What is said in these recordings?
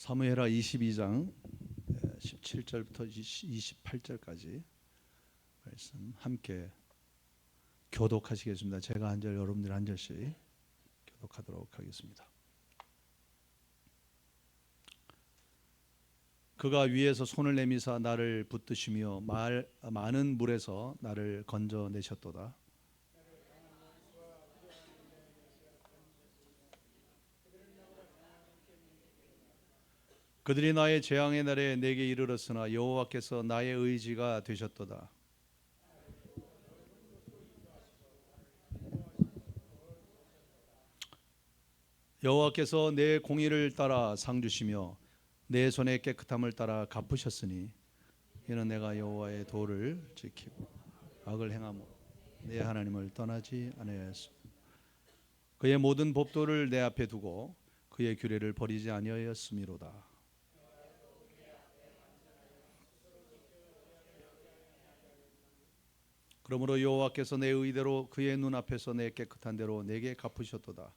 사무엘하 22장 17절부터 28절까지 말씀 함께 교독하시겠습니다. 제가 한 절, 여러분들 한 절씩 교독하도록 하겠습니다. 그가 위에서 손을 내미사 나를 붙드시며 많은 물에서 나를 건져내셨도다. 그들이 나의 재앙의 날에 내게 이르렀으나 여호와께서 나의 의지가 되셨도다. 여호와께서 내 공의를 따라 상 주시며 내 손의 깨끗함을 따라 갚으셨으니 이는 내가 여호와의 도를 지키고 악을 행하므로 내 하나님을 떠나지 아니하였습니다. 그의 모든 법도를 내 앞에 두고 그의 규례를 버리지 아니하였음이로다. 그러므로 여호와께서 내 의대로 그의 눈앞에서 내 깨끗한 대로 내게 갚으셨도다.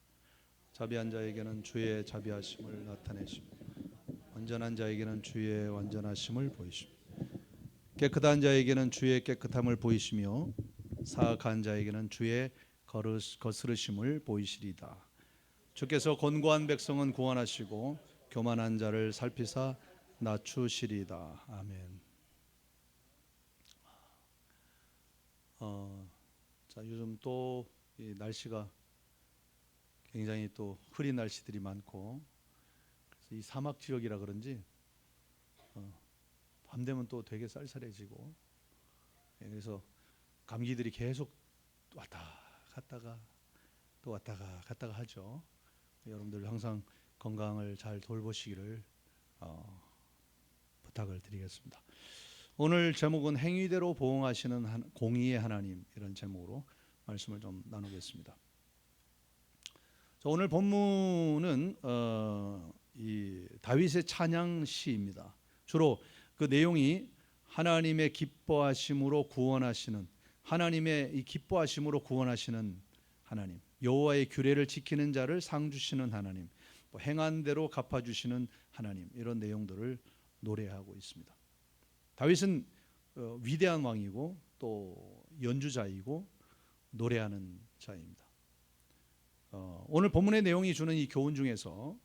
자비한 자에게는 주의 자비하심을 나타내시며 완전한 자에게는 주의 완전하심을 보이시며 깨끗한 자에게는 주의 깨끗함을 보이시며 사악한 자에게는 주의 거스르심을 보이시리다. 주께서 곤고한 백성은 구원하시고 교만한 자를 살피사 낮추시리다. 아멘. 자, 요즘 또 이 날씨가 굉장히 또 흐린 날씨들이 많고, 그래서 이 사막 지역이라 그런지 밤 되면 또 되게 쌀쌀해지고, 그래서 감기들이 계속 왔다 갔다가 또 왔다가 갔다가 하죠. 여러분들 항상 건강을 잘 돌보시기를 부탁을 드리겠습니다. 오늘 제목은 행위대로 보응하시는 공의의 하나님, 이런 제목으로 말씀을 좀 나누겠습니다. 오늘 본문은 이 다윗의 찬양 시입니다. 주로 그 내용이 하나님의 기뻐하심으로 구원하시는, 하나님의 이 기뻐하심으로 구원하시는 하나님, 여호와의 규례를 지키는 자를 상 주시는 하나님, 행한 대로 갚아 주시는 하나님, 이런 내용들을 노래하고 있습니다. 다윗은 위대한 왕이고 또 연주자이고 노래하는 자입니다. 오늘 본문의 내용이 주는 이 교훈 중에서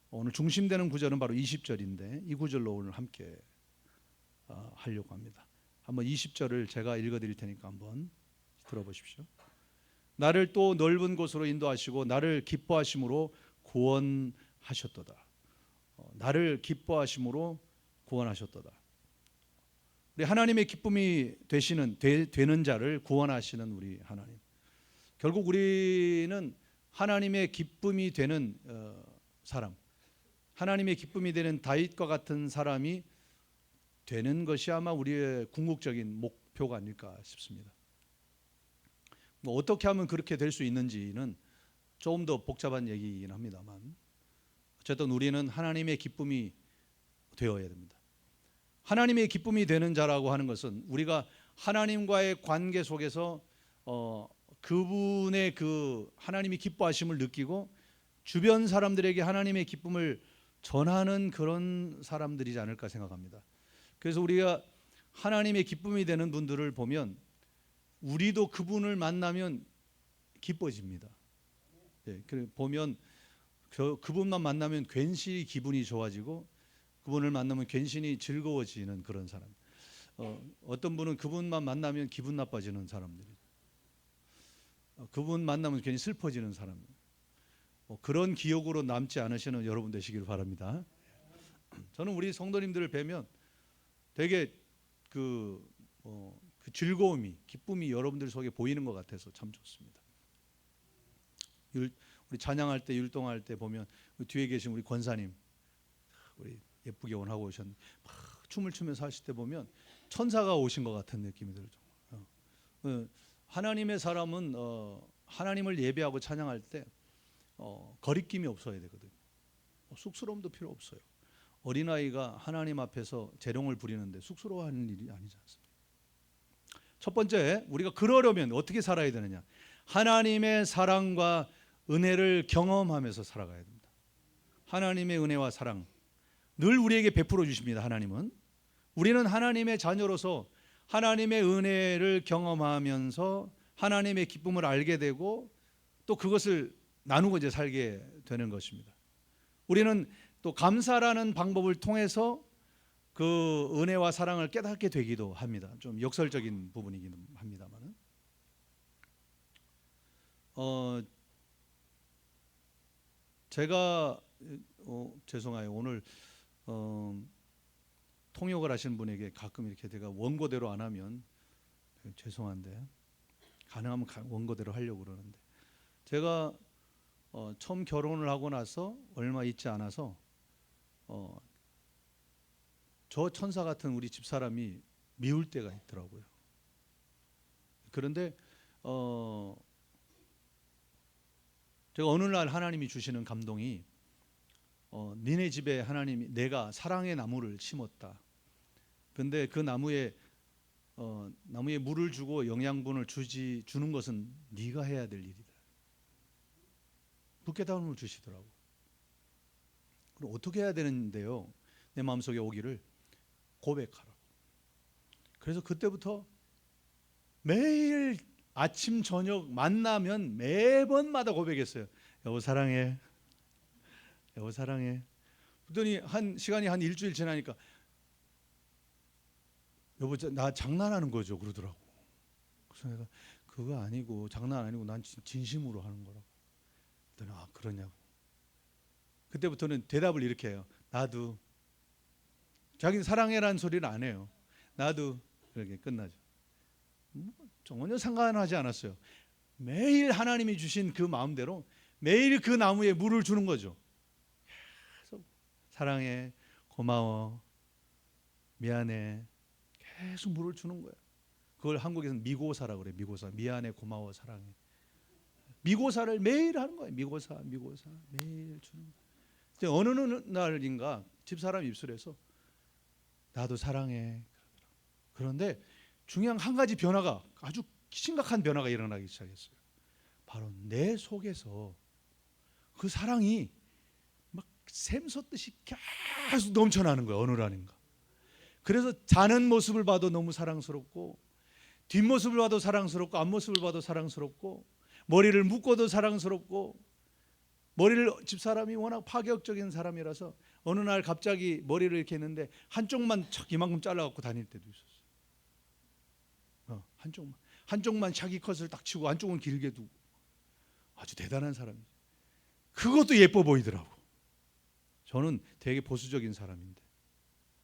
오늘 중심되는 구절은 바로 20절인데 이 구절로 오늘 함께 하려고 합니다. 한번 20절을 제가 읽어드릴 테니까 한번 들어보십시오. 나를 또 넓은 곳으로 인도하시고 나를 기뻐하심으로 구원하셨도다. 나를 기뻐하심으로 구원하셨도다. 우리 하나님의 기쁨이 되는 자를 구원하시는 우리 하나님. 결국 우리는 하나님의 기쁨이 되는 사람, 하나님의 기쁨이 되는 다윗과 같은 사람이 되는 것이 아마 우리의 궁극적인 목표가 아닐까 싶습니다. 어떻게 하면 그렇게 될 수 있는지는 조금 더 복잡한 얘기이긴 합니다만, 어쨌든 우리는 하나님의 기쁨이 되어야 됩니다. 하나님의 기쁨이 되는 자라고 하는 것은 우리가 하나님과의 관계 속에서 그분의 그 하나님이 기뻐하심을 느끼고 주변 사람들에게 하나님의 기쁨을 전하는 그런 사람들이지 않을까 생각합니다. 그래서 우리가 하나님의 기쁨이 되는 분들을 보면 우리도 그분을 만나면 기뻐집니다. 보면 그분만 만나면 괜시리 기분이 좋아지고 그분을 만나면 괜시리 즐거워지는 그런 사람. 어떤 분은 그분만 만나면 기분 나빠지는 사람들이, 그분 만나면 괜히 슬퍼지는 사람. 그런 기억으로 남지 않으시는 여러분 되시길 바랍니다. 저는 우리 성도님들을 뵈면 되게 그 즐거움이, 기쁨이 여러분들 속에 보이는 것 같아서 참 좋습니다. 우리 찬양할 때, 율동할 때 보면 뒤에 계신 우리 권사님, 우리 예쁘게 원하고 오셨는데 막 춤을 추면서 하실 때 보면 천사가 오신 것 같은 느낌이 들죠. 하나님의 사람은 하나님을 예배하고 찬양할 때 거리낌이 없어야 되거든요. 쑥스러움도 필요 없어요. 어린아이가 하나님 앞에서 재롱을 부리는데 쑥스러워하는 일이 아니지 않습니까? 첫 번째, 우리가 그러려면 어떻게 살아야 되느냐? 하나님의 사랑과 은혜를 경험하면서 살아가야 됩니다. 하나님의 은혜와 사랑, 늘 우리에게 베풀어 주십니다. 하나님은. 우리는 하나님의 자녀로서 하나님의 은혜를 경험하면서 하나님의 기쁨을 알게 되고 또 그것을 나누고 이제 살게 되는 것입니다. 우리는 또 감사라는 방법을 통해서 그 은혜와 사랑을 깨닫게 되기도 합니다. 좀 역설적인 부분이긴 합니다만. 제가 죄송해요. 오늘 통역을 하시는 분에게 가끔 이렇게 제가 원고대로 안 하면 죄송한데 가능하면 원고대로 하려고 그러는데 제가 처음 결혼을 하고 나서 얼마 있지 않아서 저 천사 같은 우리 집사람이 미울 때가 있더라고요. 그런데 제가 어느 날 하나님이 주시는 감동이 니네 집에 하나님이 내가 사랑의 나무를 심었다. 근데 그 나무에 물을 주고 영양분을 주는 것은 네가 해야 될 일이다. 그 깨달음을 주시더라고. 그럼 어떻게 해야 되는데요? 내 마음속에 오기를 고백하라고. 그래서 그때부터 매일 아침 저녁 만나면 매번마다 고백했어요. 여보 사랑해. 여보 사랑해. 그랬더니 시간이 한 일주일 지나니까 여보 나 장난하는 거죠 그러더라고. 그래서 내가 그거 아니고 장난 아니고 난 진심으로 하는 거라고. 그랬더니 아 그러냐고. 그때부터는 대답을 이렇게 해요. 나도. 자기는 사랑해라는 소리를 안 해요. 나도. 그렇게 끝나죠. 전혀 상관하지 않았어요. 매일 하나님이 주신 그 마음대로 매일 그 나무에 물을 주는 거죠. 계속 사랑해, 고마워, 미안해 계속 물을 주는 거예요. 그걸 한국에서는 미고사라고 그래요. 미고사. 미안해, 고마워, 사랑해. 미고사를 매일 하는 거예요. 미고사 매일 주는 거예요. 어느 날인가 집사람 입술에서 나도 사랑해. 그런데 중요한 한 가지 변화가 아주 심각한 변화가 일어나기 시작했어요. 바로 내 속에서 그 사랑이 막 샘솟듯이 계속 넘쳐나는 거예요. 어느 날인가. 그래서 자는 모습을 봐도 너무 사랑스럽고 뒷모습을 봐도 사랑스럽고 앞모습을 봐도 사랑스럽고 머리를 묶어도 사랑스럽고 머리를 집사람이 워낙 파격적인 사람이라서 어느 날 갑자기 머리를 이렇게 했는데 한쪽만 척 이만큼 잘라갖고 다닐 때도 있었어요. 한쪽만 샤기 컷을 딱 치고 한쪽은 길게 두고 아주 대단한 사람이죠. 그것도 예뻐 보이더라고. 저는 되게 보수적인 사람인데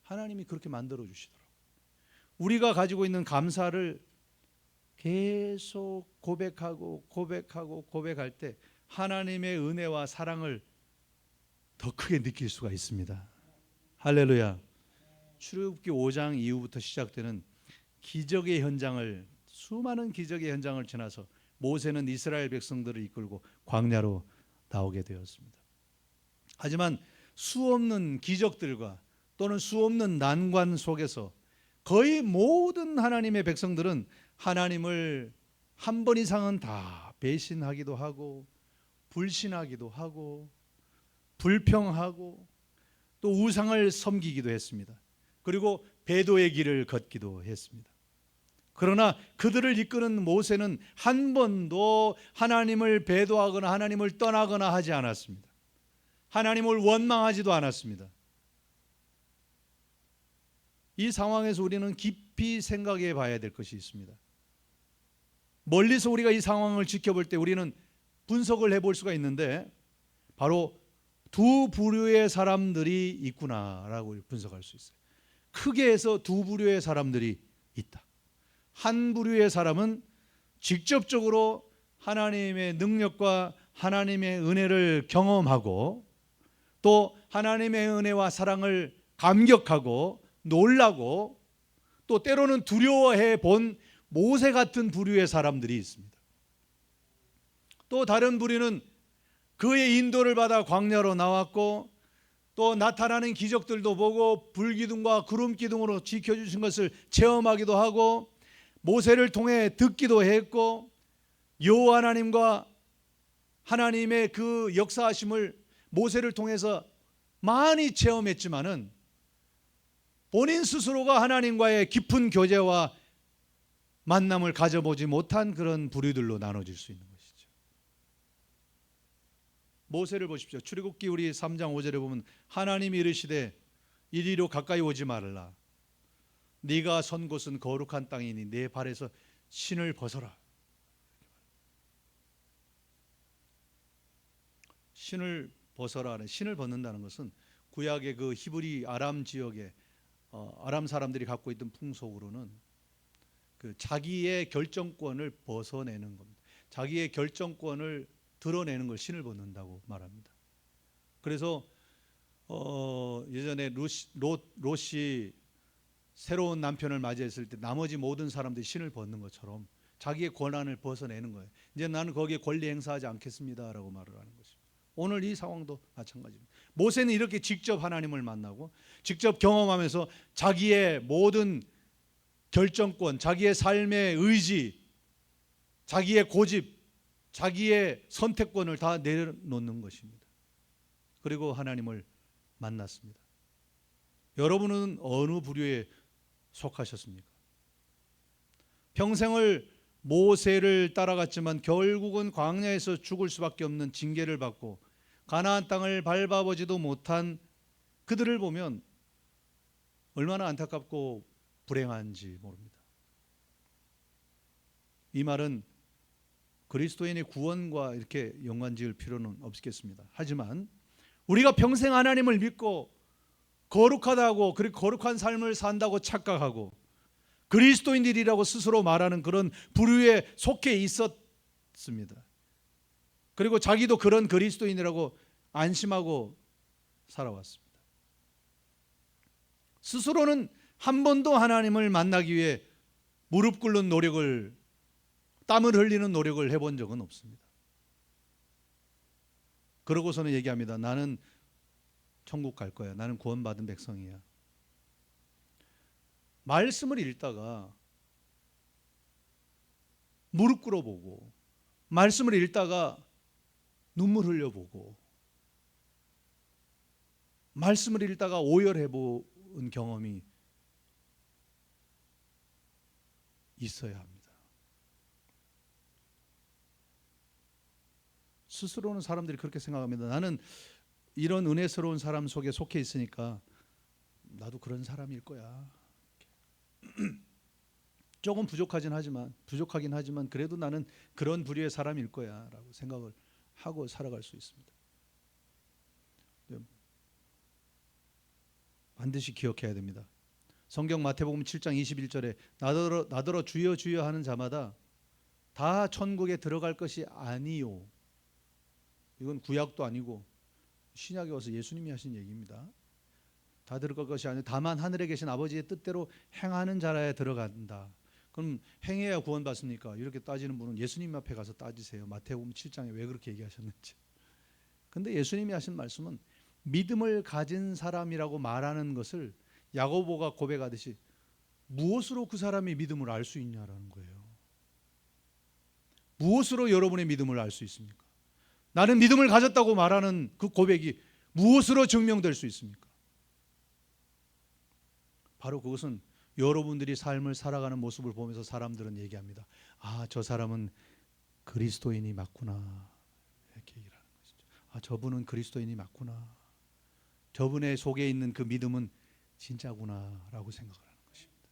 하나님이 그렇게 만들어 주시더라고. 우리가 가지고 있는 감사를 계속 고백할 때 하나님의 은혜와 사랑을 더 크게 느낄 수가 있습니다. 할렐루야. 출애굽기 5장 이후부터 시작되는 기적의 현장을 수많은 기적의 현장을 지나서 모세는 이스라엘 백성들을 이끌고 광야로 나오게 되었습니다. 하지만 수없는 기적들과 또는 수없는 난관 속에서 거의 모든 하나님의 백성들은 하나님을 한 번 이상은 다 배신하기도 하고 불신하기도 하고 불평하고 또 우상을 섬기기도 했습니다. 그리고 배도의 길을 걷기도 했습니다. 그러나 그들을 이끄는 모세는 한 번도 하나님을 배도하거나 하나님을 떠나거나 하지 않았습니다. 하나님을 원망하지도 않았습니다. 이 상황에서 우리는 깊이 생각해 봐야 될 것이 있습니다. 멀리서 우리가 이 상황을 지켜볼 때 우리는 분석을 해볼 수가 있는데 바로 두 부류의 사람들이 있구나라고 분석할 수 있어요. 크게 해서 두 부류의 사람들이 있다. 한 부류의 사람은 직접적으로 하나님의 능력과 하나님의 은혜를 경험하고 또 하나님의 은혜와 사랑을 감격하고 놀라고 또 때로는 두려워해 본 모세 같은 부류의 사람들이 있습니다. 또 다른 부류는 그의 인도를 받아 광야로 나왔고 또 나타나는 기적들도 보고 불기둥과 구름기둥으로 지켜주신 것을 체험하기도 하고 모세를 통해 듣기도 했고 여호와 하나님과 하나님의 그 역사하심을 모세를 통해서 많이 체험했지만은 본인 스스로가 하나님과의 깊은 교제와 만남을 가져보지 못한 그런 부류들로 나눠질 수 있는 것이죠. 모세를 보십시오. 출애굽기 우리 3장 5절에 보면 하나님이 이르시되 이리로 가까이 오지 말라. 네가 선 곳은 거룩한 땅이니 내 발에서 신을 벗어라. 신을 벗어라. 신을 벗는다는 것은 구약의 그 히브리 아람 지역에 아람 사람들이 갖고 있던 풍속으로는 그 자기의 결정권을 벗어내는 겁니다. 자기의 결정권을 드러내는 걸 신을 벗는다고 말합니다. 그래서 예전에 롯이 새로운 남편을 맞이했을 때 나머지 모든 사람들이 신을 벗는 것처럼 자기의 권한을 벗어내는 거예요. 이제 나는 거기에 권리 행사하지 않겠습니다라고 말을 하는 것입니다. 오늘 이 상황도 마찬가지입니다. 모세는 이렇게 직접 하나님을 만나고 직접 경험하면서 자기의 모든 결정권, 자기의 삶의 의지, 자기의 고집, 자기의 선택권을 다 내려놓는 것입니다. 그리고 하나님을 만났습니다. 여러분은 어느 부류에 속하셨습니까? 평생을 모세를 따라갔지만 결국은 광야에서 죽을 수밖에 없는 징계를 받고 가나안 땅을 밟아보지도 못한 그들을 보면 얼마나 안타깝고 불행한지 모릅니다. 이 말은 그리스도인의 구원과 이렇게 연관지을 필요는 없겠습니다. 하지만 우리가 평생 하나님을 믿고 거룩하다고, 그리고 거룩한 삶을 산다고 착각하고 그리스도인들이라고 스스로 말하는 그런 부류에 속해 있었습니다. 그리고 자기도 그런 그리스도인이라고 안심하고 살아왔습니다. 스스로는 한 번도 하나님을 만나기 위해 무릎 꿇는 노력을, 땀을 흘리는 노력을 해본 적은 없습니다. 그러고서는 얘기합니다. 나는 천국 갈 거야. 나는 구원받은 백성이야. 말씀을 읽다가 무릎 꿇어보고 말씀을 읽다가 눈물 흘려보고 말씀을 읽다가 오열해본 경험이 있어야 합니다. 스스로는 사람들이 그렇게 생각합니다. 나는 이런 은혜스러운 사람 속에 속해 있으니까 나도 그런 사람일 거야. 조금 부족하긴 하지만 그래도 나는 그런 부류의 사람일 거야 라고 생각을 하고 살아갈 수 있습니다. 반드시 기억해야 됩니다. 성경 마태복음 7장 21절에 나더러 주여 주여 하는 자마다 다 천국에 들어갈 것이 아니요. 이건 구약도 아니고 신약에 와서 예수님이 하신 얘기입니다. 다 들어갈 것이 아니라 다만 하늘에 계신 아버지의 뜻대로 행하는 자라야 들어간다. 그럼 행해야 구원받습니까? 이렇게 따지는 분은 예수님 앞에 가서 따지세요. 마태복음 7장에 왜 그렇게 얘기하셨는지. 근데 예수님이 하신 말씀은 믿음을 가진 사람이라고 말하는 것을 야고보가 고백하듯이 무엇으로 그 사람의 믿음을 알 수 있냐라는 거예요. 무엇으로 여러분의 믿음을 알 수 있습니까? 나는 믿음을 가졌다고 말하는 그 고백이 무엇으로 증명될 수 있습니까? 바로 그것은 여러분들이 삶을 살아가는 모습을 보면서 사람들은 얘기합니다. 아, 저 사람은 그리스도인이 맞구나. 이렇게 얘기를 하는 것이죠. 아, 저분은 그리스도인이 맞구나. 저분의 속에 있는 그 믿음은 진짜구나 라고 생각을 하는 것입니다.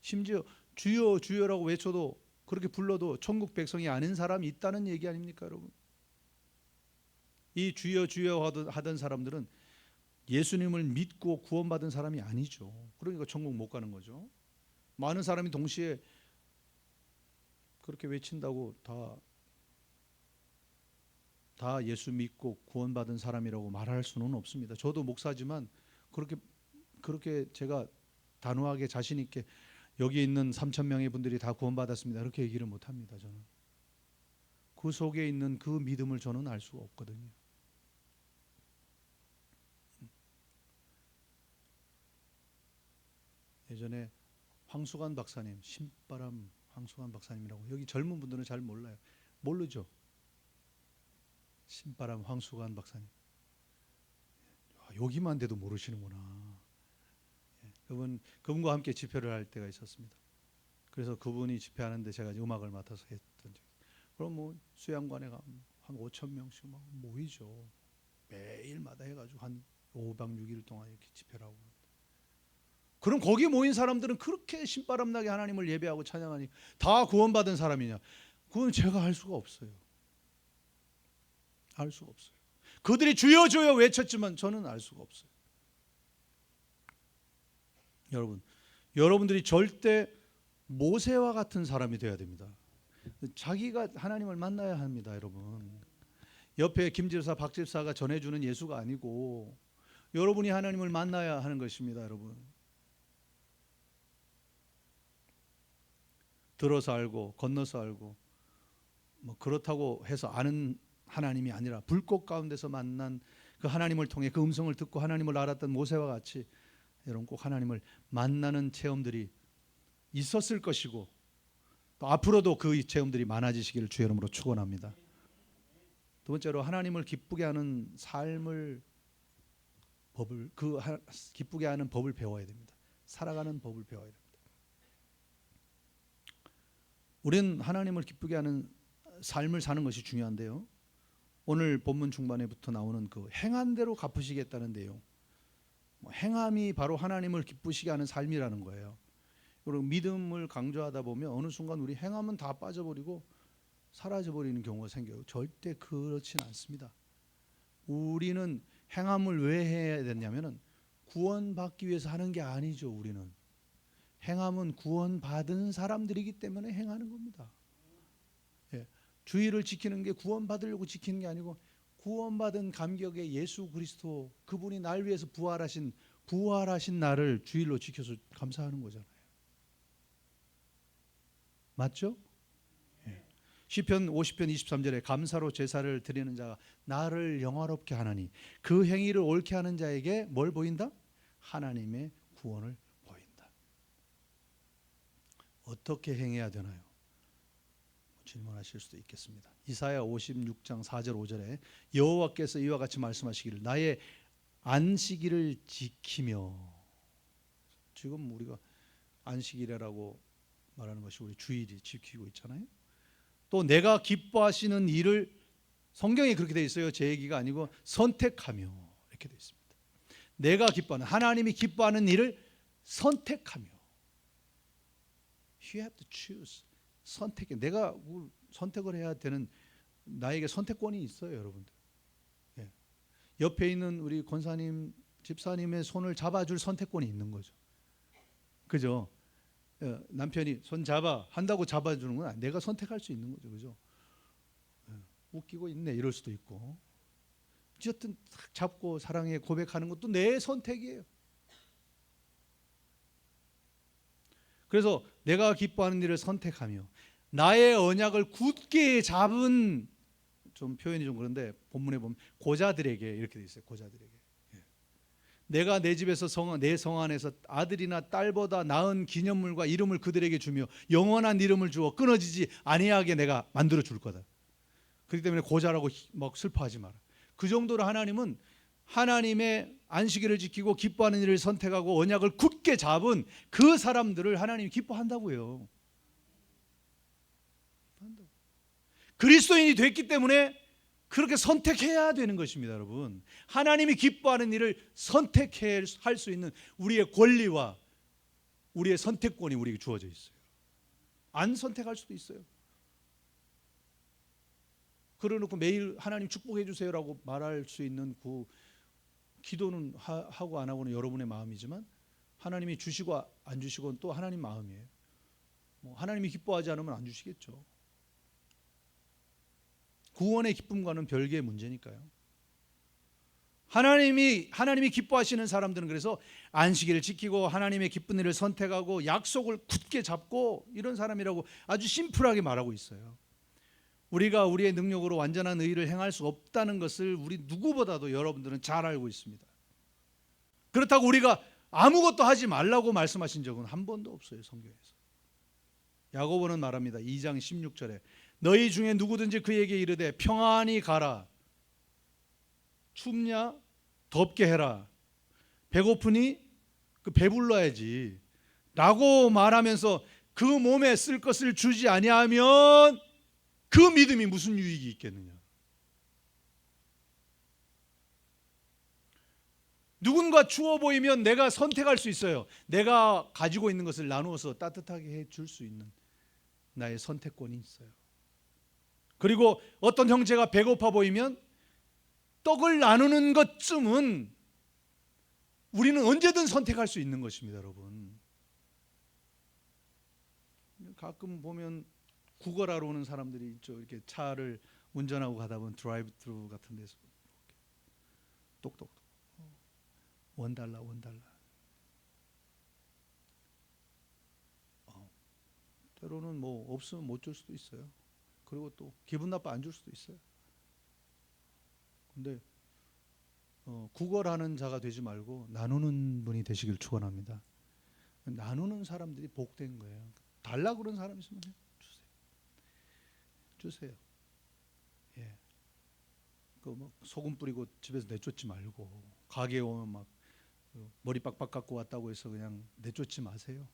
심지어 주여 주여라고 외쳐도, 그렇게 불러도 천국 백성이 아닌 사람이 있다는 얘기 아닙니까, 여러분? 이 주여 주여 하던 사람들은 예수님을 믿고 구원받은 사람이 아니죠. 그러니까 천국 못 가는 거죠. 많은 사람이 동시에 그렇게 외친다고 다 예수 믿고 구원받은 사람이라고 말할 수는 없습니다. 저도 목사지만 그렇게 제가 단호하게 자신 있게 여기 있는 3,000명의 분들이 다 구원받았습니다, 그렇게 얘기를 못합니다. 저는 그 속에 있는 그 믿음을 저는 알 수가 없거든요. 예전에 황수관 박사님, 신바람 황수관 박사님이라고, 여기 젊은 분들은 잘 몰라요. 모르죠? 신바람 황수관 박사님. 여기만 돼도 모르시는구나. 그분과 함께 집회를 할 때가 있었습니다. 그래서 그분이 집회하는데 제가 음악을 맡아서 했던 적이. 그럼 뭐 수양관에 가면 한 5천 명씩 막 모이죠. 매일마다 해가지고 한 5박 6일 동안 이렇게 집회를 하고. 그럼 거기 모인 사람들은 그렇게 신바람나게 하나님을 예배하고 찬양하니 다 구원받은 사람이냐? 그건 제가 알 수가 없어요. 알 수가 없어요. 그들이 주여 주여 외쳤지만 저는 알 수가 없어요. 여러분들이 절대 모세와 같은 사람이 되어야 됩니다. 자기가 하나님을 만나야 합니다, 여러분. 옆에 김집사, 박집사가 전해주는 예수가 아니고 여러분이 하나님을 만나야 하는 것입니다, 여러분. 들어서 알고 건너서 알고 뭐 그렇다고 해서 아는 하나님이 아니라 불꽃 가운데서 만난 그 하나님을 통해 그 음성을 듣고 하나님을 알았던 모세와 같이 여러분 꼭 하나님을 만나는 체험들이 있었을 것이고 또 앞으로도 그 체험들이 많아지시기를 주의 이름으로 축원합니다. 두 번째로 하나님을 기쁘게 하는 삶을 기쁘게 하는 법을 배워야 됩니다. 살아가는 법을 배워야 됩니다. 우리는 하나님을 기쁘게 하는 삶을 사는 것이 중요한데요. 오늘 본문 중반에부터 나오는 그 행한 대로 갚으시겠다는 내용, 행함이 바로 하나님을 기쁘시게 하는 삶이라는 거예요. 그리고 믿음을 강조하다 보면 어느 순간 우리 행함은 다 빠져버리고 사라져버리는 경우가 생겨요. 절대 그렇지는 않습니다. 우리는 행함을 왜 해야 되냐면은 구원받기 위해서 하는 게 아니죠. 우리는 행함은 구원받은 사람들이기 때문에 행하는 겁니다. 예, 주의를 지키는 게 구원받으려고 지키는 게 아니고 구원받은 감격의 예수 그리스도 그분이 날 위해서 부활하신 나를 주일로 지켜서 감사하는 거잖아요. 맞죠? 예. 시편 50편 23절에 감사로 제사를 드리는 자가 나를 영화롭게 하나니 그 행위를 옳게 하는 자에게 뭘 보인다? 하나님의 구원을 보인다. 어떻게 행해야 되나요? 질문하실 수도 있겠습니다. 이사야 56장 4절 5절에 여호와께서 이와 같이 말씀하시기를 나의 안식일을 지키며, 지금 우리가 안식일이라고 말하는 것이 우리 주일이 지키고 있잖아요. 또 내가 기뻐하시는 일을, 성경에 그렇게 되어 있어요. 제 얘기가 아니고 선택하며 이렇게 되어 있습니다. 내가 기뻐하는, 하나님이 기뻐하는 일을 선택하며. You have to choose. 선택해. 내가 선택을 해야 되는, 나에게 선택권이 있어요, 여러분들. 예. 옆에 있는 우리 권사님, 집사님의 손을 잡아줄 선택권이 있는 거죠. 그죠? 예. 남편이 손 잡아 한다고 잡아주는 건 내가 선택할 수 있는 거죠, 그죠? 예. 웃기고 있네 이럴 수도 있고, 어쨌든 탁 잡고 사랑해 고백하는 것도 내 선택이에요. 그래서 내가 기뻐하는 일을 선택하며 나의 언약을 굳게 잡은, 좀 표현이 좀 그런데 본문에 보면 고자들에게 이렇게 돼 있어요. 고자들에게. 내가 내 집에서 내 성 안에서 아들이나 딸보다 나은 기념물과 이름을 그들에게 주며 영원한 이름을 주어 끊어지지 아니하게 내가 만들어 줄 거다. 그렇기 때문에 고자라고 막 슬퍼하지 마라. 그 정도로 하나님은 하나님의 안식일을 지키고 기뻐하는 일을 선택하고 언약을 굳게 잡은 그 사람들을 하나님이 기뻐한다고요. 그리스도인이 됐기 때문에 그렇게 선택해야 되는 것입니다, 여러분. 하나님이 기뻐하는 일을 선택할 수 있는 우리의 권리와 우리의 선택권이 우리에게 주어져 있어요. 안 선택할 수도 있어요. 그러놓고 매일 하나님 축복해 주세요라고 말할 수 있는 그 기도는 하고 안 하고는 여러분의 마음이지만 하나님이 주시고 안 주시고는 또 하나님 마음이에요. 하나님이 기뻐하지 않으면 안 주시겠죠. 구원의 기쁨과는 별개의 문제니까요. 하나님이 기뻐하시는 사람들은 그래서 안식일을 지키고 하나님의 기쁜 일을 선택하고 약속을 굳게 잡고 이런 사람이라고 아주 심플하게 말하고 있어요. 우리가 우리의 능력으로 완전한 의를 행할 수 없다는 것을 우리 누구보다도 여러분들은 잘 알고 있습니다. 그렇다고 우리가 아무것도 하지 말라고 말씀하신 적은 한 번도 없어요, 성경에서. 야고보는 말합니다. 2장 16절에 너희 중에 누구든지 그에게 이르되 평안히 가라. 춥냐? 덥게 해라. 배고프니 그 배불러야지 라고 말하면서 그 몸에 쓸 것을 주지 아니하면 그 믿음이 무슨 유익이 있겠느냐. 누군가 추워 보이면 내가 선택할 수 있어요. 내가 가지고 있는 것을 나누어서 따뜻하게 해줄 수 있는 나의 선택권이 있어요. 그리고 어떤 형제가 배고파 보이면 떡을 나누는 것쯤은 우리는 언제든 선택할 수 있는 것입니다, 여러분. 가끔 보면 구걸하러 오는 사람들이 있죠. 이렇게 차를 운전하고 가다 보면 드라이브 트루 같은 데서 똑똑똑 $1 $1. 때로는 뭐 없으면 못 줄 수도 있어요. 그리고 또 기분 나빠 안 줄 수도 있어요. 근데 구걸하는 자가 되지 말고 나누는 분이 되시길 축원합니다. 나누는 사람들이 복된 거예요. 달라 그런 사람 있으면 주세요. 예. 뭐 소금 뿌리고 집에서 내쫓지 말고, 가게에 오면 막 머리 빡빡 깎고 왔다고 해서 그냥 내쫓지 마세요.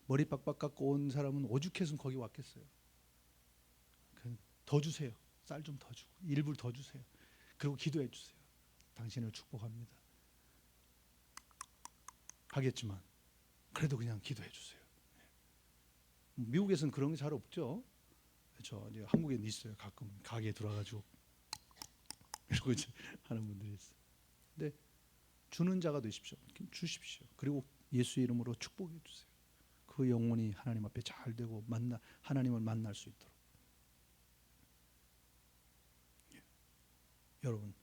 머리 빡빡 깎고 온 사람은 오죽해서 거기 왔겠어요. 그냥 더 주세요. 쌀 좀 더 주고, 일불 더 주세요. 그리고 기도해 주세요. 당신을 축복합니다 하겠지만 그래도 그냥 기도해 주세요. 미국에서는 그런 게 잘 없죠. 저 이제 한국에는 있어요. 가끔 가게에 들어가지고 이러고 이제 하는 분들이 있어요. 근데 주는 자가 되십시오. 주십시오. 그리고 예수 이름으로 축복해 주세요. 그 영혼이 하나님 앞에 잘 되고 하나님을 만날 수 있도록. 여러분,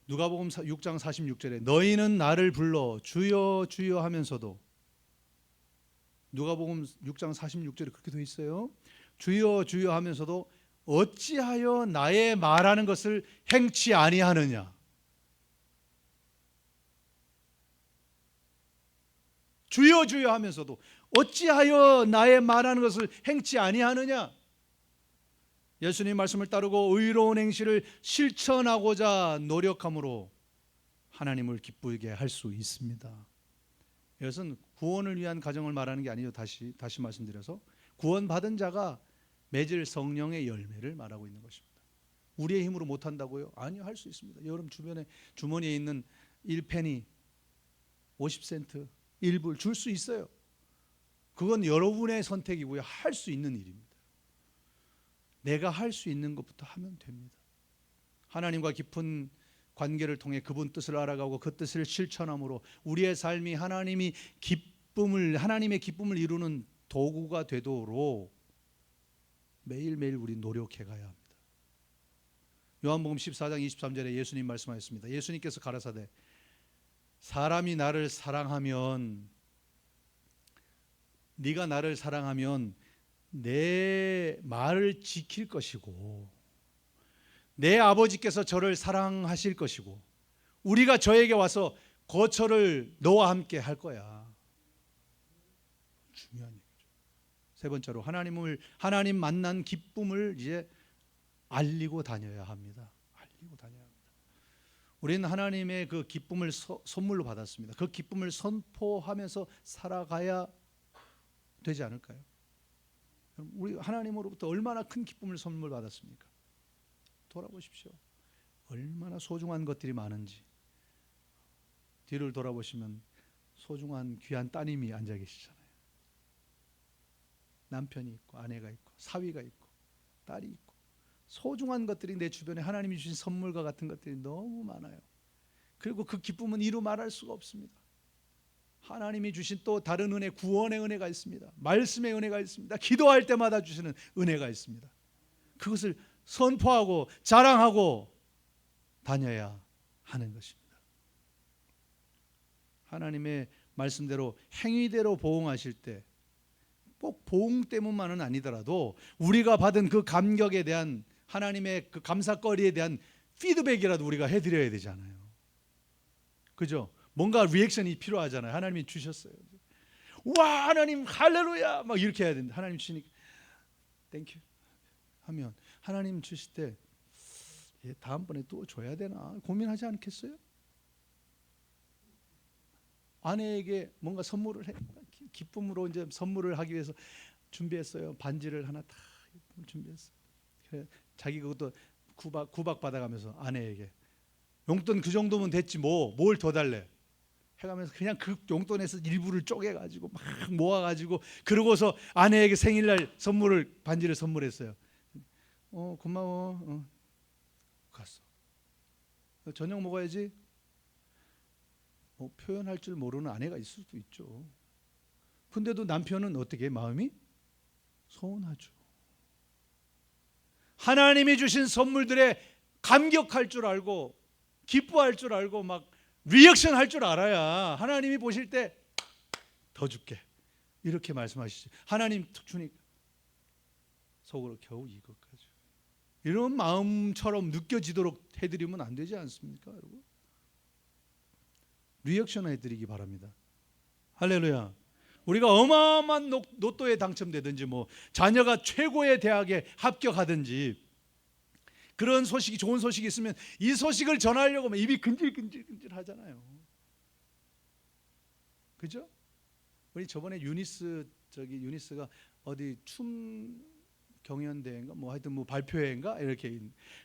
누가복음 6장 46절에 너희는 나를 불러 주여 주여 하면서도, 누가복음 6장 46절에 그렇게 되어 있어요. 주여 주여 하면서도 어찌하여 나의 말하는 것을 행치 아니하느냐. 주여 주여 하면서도 어찌하여 나의 말하는 것을 행치 아니하느냐. 예수님 말씀을 따르고 의로운 행실을 실천하고자 노력함으로 하나님을 기쁘게 할 수 있습니다. 이것은 구원을 위한 가정을 말하는 게 아니죠. 다시 말씀드려서 구원받은 자가 맺을 성령의 열매를 말하고 있는 것입니다. 우리의 힘으로 못한다고요? 아니요, 할 수 있습니다. 여러분 주머니에 있는 1페니 50센트 1불 줄 수 있어요. 그건 여러분의 선택이고요. 할 수 있는 일입니다. 내가 할 수 있는 것부터 하면 됩니다. 하나님과 깊은 관계를 통해 그분 뜻을 알아가고 그 뜻을 실천함으로 우리의 삶이 하나님의 기쁨을 이루는 도구가 되도록 매일매일 우리 노력해 가야 합니다. 요한복음 14장 23절에 예수님 말씀하셨습니다. 예수님께서 가라사대 사람이 나를 사랑하면, 네가 나를 사랑하면 내 말을 지킬 것이고 내 아버지께서 저를 사랑하실 것이고 우리가 저에게 와서 거처를 너와 함께 할 거야. 중요한 얘기죠. 세 번째로 하나님 만난 기쁨을 이제 알리고 다녀야 합니다. 알리고 다녀야 합니다. 우리는 하나님의 그 기쁨을 선물로 받았습니다. 그 기쁨을 선포하면서 살아가야 되지 않을까요? 우리 하나님으로부터 얼마나 큰 기쁨을 선물 받았습니까? 돌아보십시오. 얼마나 소중한 것들이 많은지. 뒤를 돌아보시면 소중한 귀한 따님이 앉아 계시잖아요. 남편이 있고 아내가 있고 사위가 있고 딸이 있고 소중한 것들이 내 주변에 하나님이 주신 선물과 같은 것들이 너무 많아요. 그리고 그 기쁨은 이루 말할 수가 없습니다. 하나님이 주신 또 다른 은혜, 구원의 은혜가 있습니다. 말씀의 은혜가 있습니다. 기도할 때마다 주시는 은혜가 있습니다. 그것을 선포하고 자랑하고 다녀야 하는 것입니다. 하나님의 말씀대로 행위대로 보응하실 때 꼭 보응 때문만은 아니더라도 우리가 받은 그 감격에 대한 하나님의 그 감사거리에 대한 피드백이라도 우리가 해드려야 되잖아요. 그죠? 뭔가 리액션이 필요하잖아요. 하나님이 주셨어요. 와, 하나님 할렐루야 막 이렇게 해야 된다. 하나님 주시니까 땡큐 하면 하나님 주실 때 다음번에 또 줘야 되나 고민하지 않겠어요? 아내에게 뭔가 선물을 해. 기쁨으로 이제 선물을 하기 위해서 준비했어요. 반지를 하나 다 준비했어요. 그래, 자기 그것도 구박 받아가면서 아내에게 용돈 그 정도면 됐지 뭐 뭘 더 달래 해가면서 그냥 그 용돈에서 일부를 쪼개가지고 막 모아가지고 그러고서 아내에게 생일날 반지를 선물했어요. 고마워. 갔어. 저녁 먹어야지. 표현할 줄 모르는 아내가 있을 수도 있죠. 근데도 남편은 어떻게 마음이 서운하죠. 하나님이 주신 선물들에 감격할 줄 알고 기뻐할 줄 알고 막 리액션 할 줄 알아야 하나님이 보실 때 더 줄게 이렇게 말씀하시죠. 하나님 주니까 속으로 겨우 이것까지 이런 마음처럼 느껴지도록 해드리면 안 되지 않습니까, 여러분? 리액션 해드리기 바랍니다. 할렐루야. 우리가 어마어마한 로또에 당첨되든지 뭐 자녀가 최고의 대학에 합격하든지 그런 소식이 좋은 소식이 있으면 이 소식을 전하려고 하면 입이 근질근질 하잖아요. 그죠? 우리 저번에 유니스가 어디 춤 경연대회인가 뭐 하여튼 뭐 발표회인가 이렇게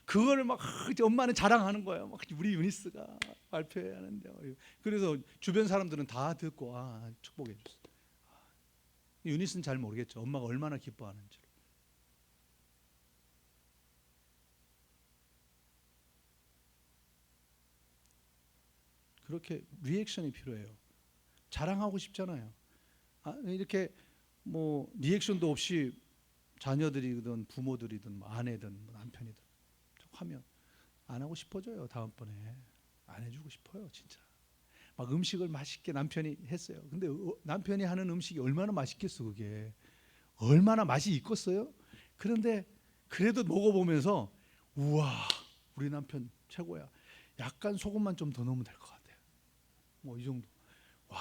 그거를 막 엄마는 자랑하는 거예요. 막 우리 유니스가 발표회 하는데 그래서 주변 사람들은 다 듣고 축복해 줬어요. 유니스는 잘 모르겠죠. 엄마가 얼마나 기뻐하는지. 그렇게 리액션이 필요해요. 자랑하고 싶잖아요. 이렇게 뭐 리액션도 없이 자녀들이든 부모들이든 뭐 아내든 뭐 남편이든 하면 안 하고 싶어져요. 다음번에 안 해주고 싶어요. 진짜 막 음식을 맛있게 남편이 했어요. 근데 남편이 하는 음식이 얼마나 맛있겠어. 그게 얼마나 맛이 있겠어요. 그런데 그래도 먹어보면서 우와 우리 남편 최고야. 약간 소금만 좀 더 넣으면 될 것 같아. 뭐 이 정도. 와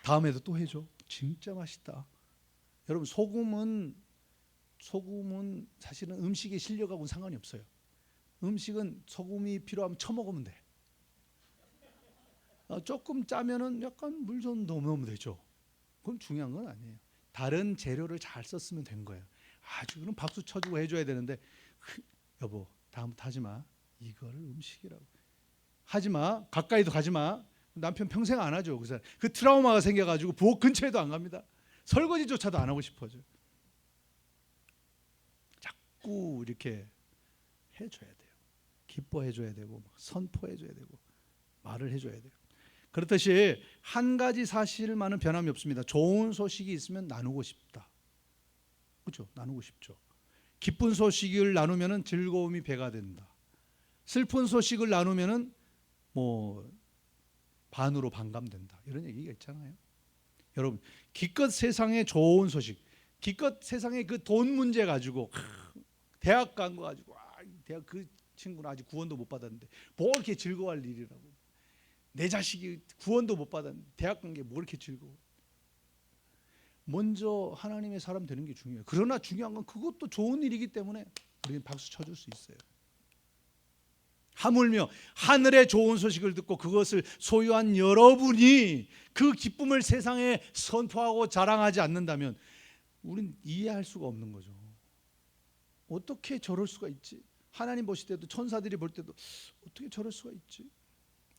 다음에도 또 해줘. 진짜 맛있다. 여러분 소금은 사실은 음식의 실력하고는 상관이 없어요. 음식은 소금이 필요하면 쳐먹으면 돼. 조금 짜면은 약간 물 좀 넣으면 되죠. 그건 중요한 건 아니에요. 다른 재료를 잘 썼으면 된 거예요. 아주 그럼 박수 쳐주고 해줘야 되는데 여보 다음부터 하지 마. 이거를 음식이라고 하지 마. 가까이도 가지 마. 남편 평생 안 하죠. 그 트라우마가 생겨가지고 부엌 근처에도 안 갑니다. 설거지조차도 안 하고 싶어져요. 자꾸 이렇게 해줘야 돼요. 기뻐해줘야 되고 선포해줘야 되고 말을 해줘야 돼요. 그렇듯이 한 가지 사실만은 변함이 없습니다. 좋은 소식이 있으면 나누고 싶다. 그렇죠? 나누고 싶죠. 기쁜 소식을 나누면 즐거움이 배가 된다. 슬픈 소식을 나누면 뭐 반으로 반감된다. 이런 얘기가 있잖아요. 여러분 기껏 세상에 좋은 소식, 기껏 세상에 그 돈 문제 가지고 대학 간 거 가지고 대학 그 친구는 아직 구원도 못 받았는데 뭐 이렇게 즐거워할 일이라고. 내 자식이 구원도 못 받았는데 대학 간 게 뭐 이렇게 즐거워. 먼저 하나님의 사람 되는 게 중요해요. 그러나 중요한 건 그것도 좋은 일이기 때문에 우리는 박수 쳐줄 수 있어요. 하물며 하늘의 좋은 소식을 듣고 그것을 소유한 여러분이 그 기쁨을 세상에 선포하고 자랑하지 않는다면 우린 이해할 수가 없는 거죠. 어떻게 저럴 수가 있지? 하나님 보실 때도 천사들이 볼 때도 어떻게 저럴 수가 있지?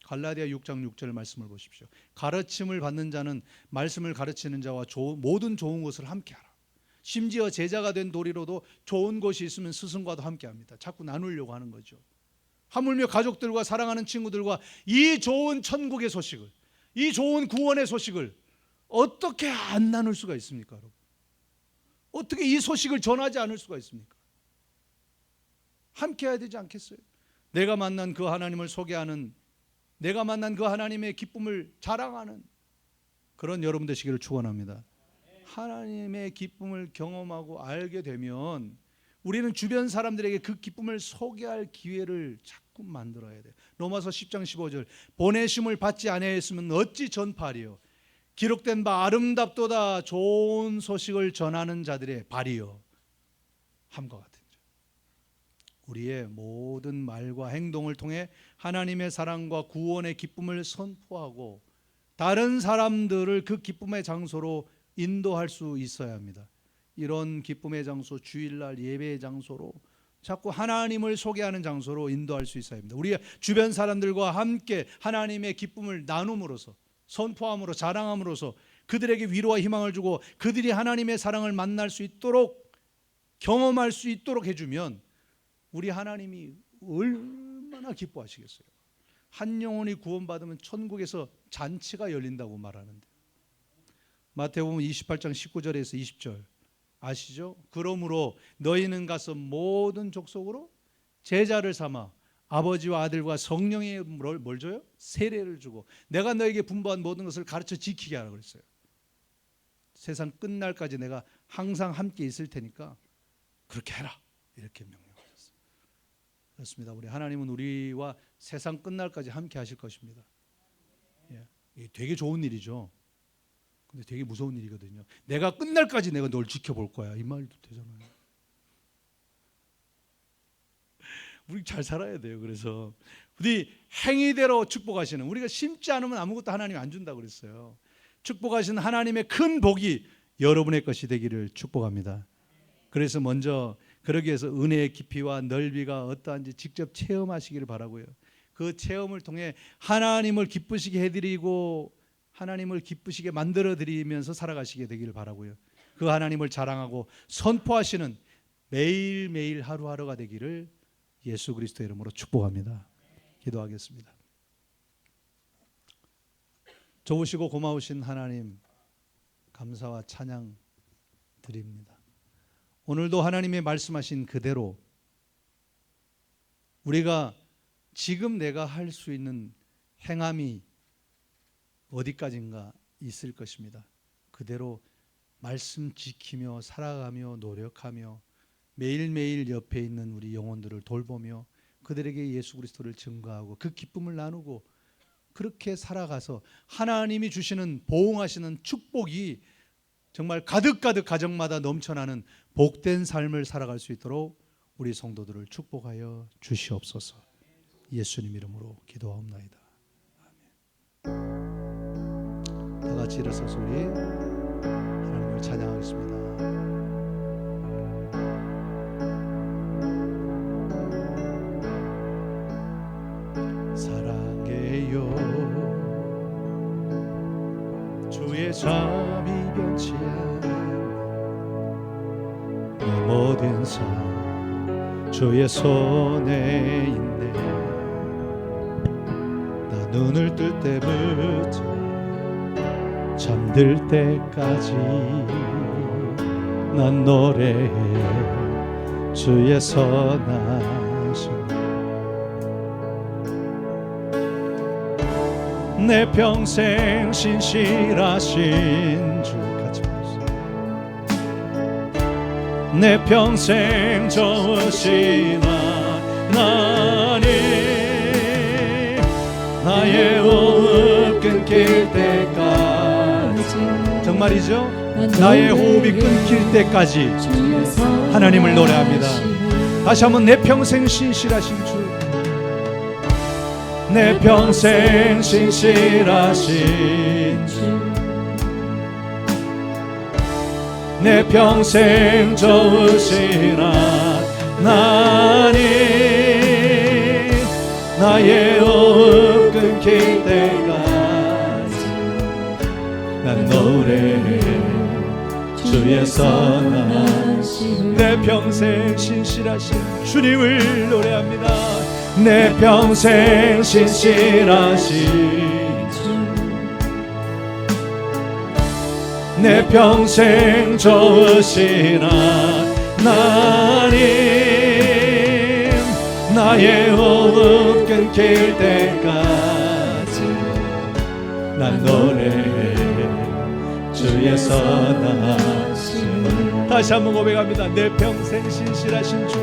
갈라디아 6장 6절 말씀을 보십시오. 가르침을 받는 자는 말씀을 가르치는 자와 모든 좋은 것을 함께하라. 심지어 제자가 된 도리로도 좋은 것이 있으면 스승과도 함께합니다. 자꾸 나누려고 하는 거죠. 하물며 가족들과 사랑하는 친구들과 이 좋은 천국의 소식을, 이 좋은 구원의 소식을 어떻게 안 나눌 수가 있습니까, 여러분? 어떻게 이 소식을 전하지 않을 수가 있습니까? 함께 해야 되지 않겠어요? 내가 만난 그 하나님을 소개하는, 내가 만난 그 하나님의 기쁨을 자랑하는 그런 여러분 되시기를 축원합니다. 하나님의 기쁨을 경험하고 알게 되면 우리는 주변 사람들에게 그 기쁨을 소개할 기회를 자꾸 만들어야 돼요. 로마서 10장 15절 보내심을 받지 아니하였으면 어찌 전파하리요. 기록된 바 아름답도다 좋은 소식을 전하는 자들의 발이요. 함과 같은 자. 우리의 모든 말과 행동을 통해 하나님의 사랑과 구원의 기쁨을 선포하고 다른 사람들을 그 기쁨의 장소로 인도할 수 있어야 합니다. 이런 기쁨의 장소, 주일날 예배의 장소로 자꾸 하나님을 소개하는 장소로 인도할 수 있어야 합니다. 우리 주변 사람들과 함께 하나님의 기쁨을 나눔으로써, 선포함으로, 자랑함으로써 그들에게 위로와 희망을 주고 그들이 하나님의 사랑을 만날 수 있도록, 경험할 수 있도록 해주면 우리 하나님이 얼마나 기뻐하시겠어요. 한 영혼이 구원받으면 천국에서 잔치가 열린다고 말하는데, 마태복음 28장 19절에서 20절 아시죠? 그러므로 너희는 가서 모든 족속으로 제자를 삼아 아버지와 아들과 성령의 뭘 줘요? 세례를 주고 내가 너에게 분부한 모든 것을 가르쳐 지키게 하라 그랬어요. 세상 끝날까지 내가 항상 함께 있을 테니까 그렇게 해라, 이렇게 명령하셨어요. 그렇습니다. 우리 하나님은 우리와 세상 끝날까지 함께 하실 것입니다. 이게 되게 좋은 일이죠. 근데 되게 무서운 일이거든요. 내가 끝날까지 내가 널 지켜볼 거야, 이 말도 되잖아요. 우리 잘 살아야 돼요. 그래서 우리 행위대로 축복하시는, 우리가 심지 않으면 아무것도 하나님이 안 준다고 그랬어요. 축복하시는 하나님의 큰 복이 여러분의 것이 되기를 축복합니다. 그래서 먼저 그러기 위해서 은혜의 깊이와 넓이가 어떠한지 직접 체험하시기를 바라고요. 그 체험을 통해 하나님을 기쁘시게 해드리고 하나님을 기쁘시게 만들어드리면서 살아가시게 되기를 바라고요. 그 하나님을 자랑하고 선포하시는 매일매일 하루하루가 되기를 예수 그리스도 이름으로 축복합니다. 기도하겠습니다. 좋으시고 고마우신 하나님, 감사와 찬양 드립니다. 오늘도 하나님의 말씀하신 그대로 우리가 지금 내가 할 수 있는 행함이 어디까지인가 있을 것입니다. 그대로 말씀 지키며 살아가며 노력하며 매일매일 옆에 있는 우리 영혼들을 돌보며 그들에게 예수 그리스도를 증거하고 그 기쁨을 나누고 그렇게 살아가서 하나님이 주시는 보응하시는 축복이 정말 가득가득 가정마다 넘쳐나는 복된 삶을 살아갈 수 있도록 우리 성도들을 축복하여 주시옵소서. 예수님 이름으로 기도하옵나이다. 아멘. 다 같이 일어서서 우리 하나님을 찬양하겠습니다. 주의 삶이 변치 않는 내 모든 삶 주의 손에 있네. 나 눈을 뜰 때부터 잠들 때까지 난 노래해 주의 선하심. 내 평생 신실하신 주, 같이 부르세요. 내 평생 좋으신 하나님, 나의 호흡 끊길 때까지, 정말이죠? 나의 호흡이 끊길 때까지 하나님을 노래합니다. 다시 한번 내 평생 신실하신 주, 내 평생 신실하신 주, 내 평생 좋으신 하나님, 나의 호흡 끊길 때까지 난 노래해 주의 선하심. 내 평생 신실하신 주님을 노래합니다. 내 평생 신실하신 주, 내 평생 좋으신 하나님, 나의 호흡 끊길 때까지 난 노래해 주의 선하심. 다시 한번 고백합니다. 내 평생 신실하신 주,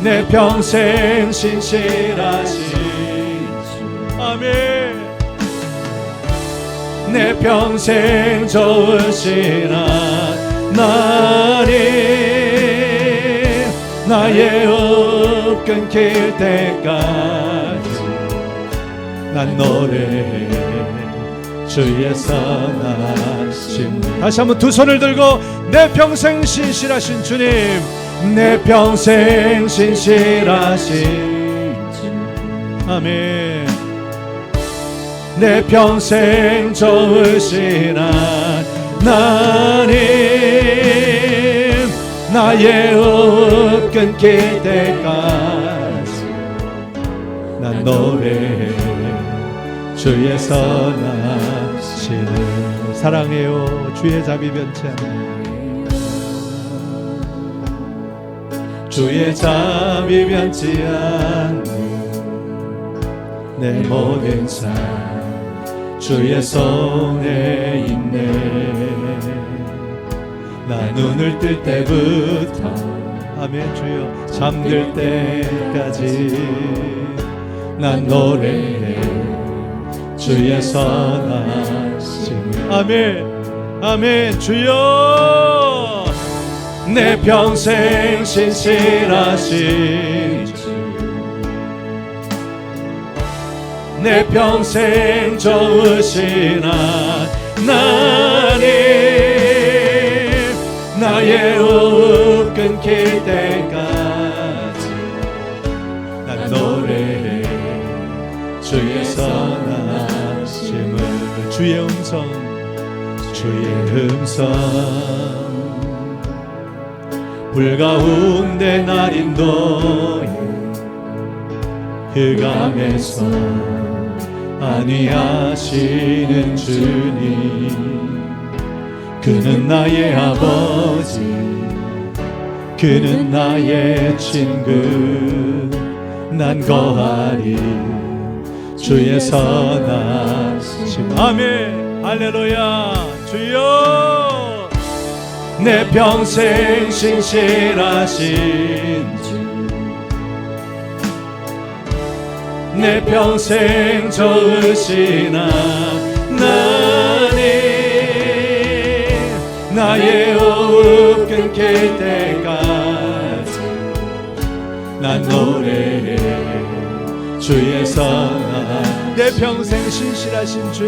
내 평생 신실하신 주, 아멘. 내 평생 좋으신 하나님, 나의 호흡 끊길 때까지 난 노래해 주의 선하심. 다시 한번 두 손을 들고 내 평생 신실하신 주님, 내 평생 신실하신 주. 아멘. 내 평생 좋으신 하나님, 나의 호흡 끊길 때까지 난 노래해 주의 선하심을. 사랑해요 주의 자비 변치 않는, 주의 자비 변치 않는 내 모든 삶 주의 손에 있네. 나 눈을 뜰 때부터 아멘 주여 잠들 때까지 난 노래해 주의 선하심을. 아멘 아멘. 주여 내 평생 신실하신 주, 내 평생 좋으신 하나님, 나의 호흡 끊길 때까지 난 노래해 주의 선하심을. 주의 음성, 주의 음성, 불 가운데 날 인도해 흑암에서 안위하시는 주님. 그는 나의 아버지, 그는 나의 친구. 난 거하리 주의 선하심. 아멘 할렐루야. 주여 내 평생 신실하신 주, 내 평생 좋으신 하나님, 나의 호흡 끊길 때까지 난 노래해 주의 선하심. 내 평생 신실하신 주,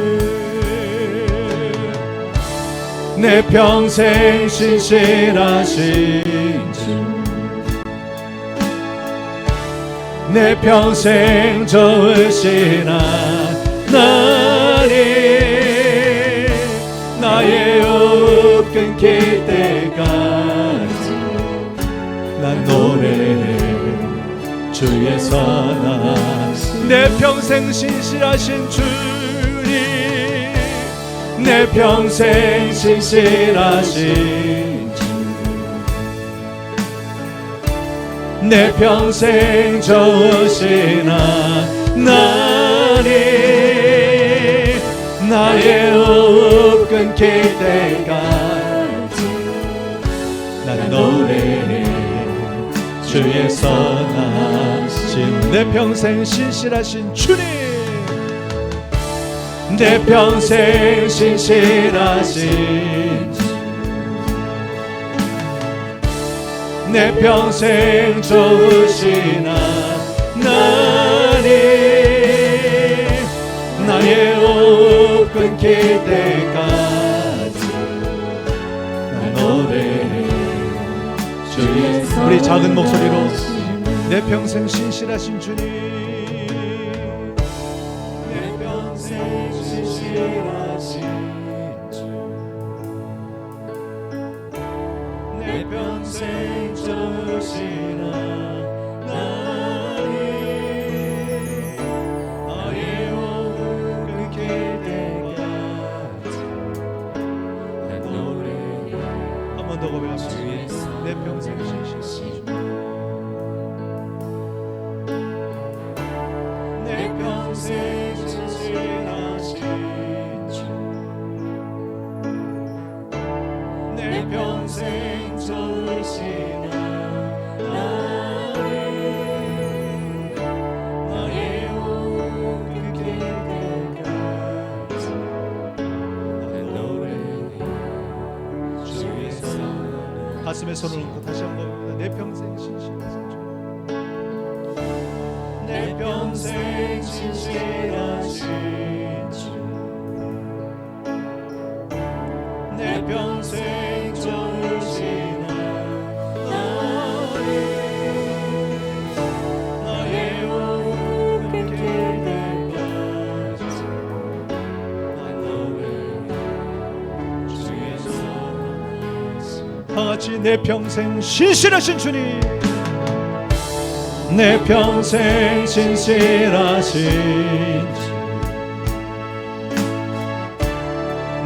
내 평생 신실하신 주, 내 평생 좋으신 하나님, 나의 호흡 끊길 때까지 난 노래해 주의 선하심. 내 평생 신실하신 주님, 내 평생 신실하신 주, 내 평생 좋으신 하나님, 나의 호흡 끊길 때까지 난 노래해 주의 선하심. 내 평생 신실하신 주님, 내 평생 신실하신 주, 내 평생 좋으신 하나님, 나의 호흡 끊길 때까지 난 노래해 주의 선하심. 우리 작은 목소리로 내 평생 신실하신 주님, 내 평생 신실하신 주, 내 평생 좋으신 하나님, 나의 호흡 끊길 때까지 난 노래해. 한 번 더 고백합시다. 내 평생 신실하신 주, 내 평생 신실하신 주, 내 평생 좋으신 하나님, 나의 호흡 끊길 때까지 난 노래해 주의 선하심. 가슴에 손을 얹고 다시 한번 내 평생 신실하신 주, 내 평생 신실하신 주, 같이 내 평생 신실하신 주님, 내 평생 신실하신 주,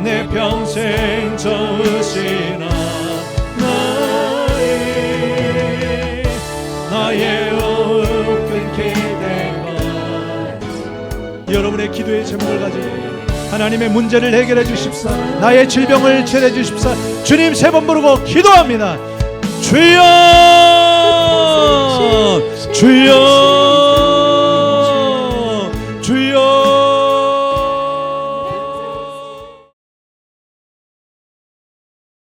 내 평생 좋으시나 나의 없은 기대가. 여러분의 기도의 제목을 가지고 하나님의 문제를 해결해 주십사, 나의 질병을 치료해 주십사. 주님 세 번 부르고 기도합니다. 주여 주여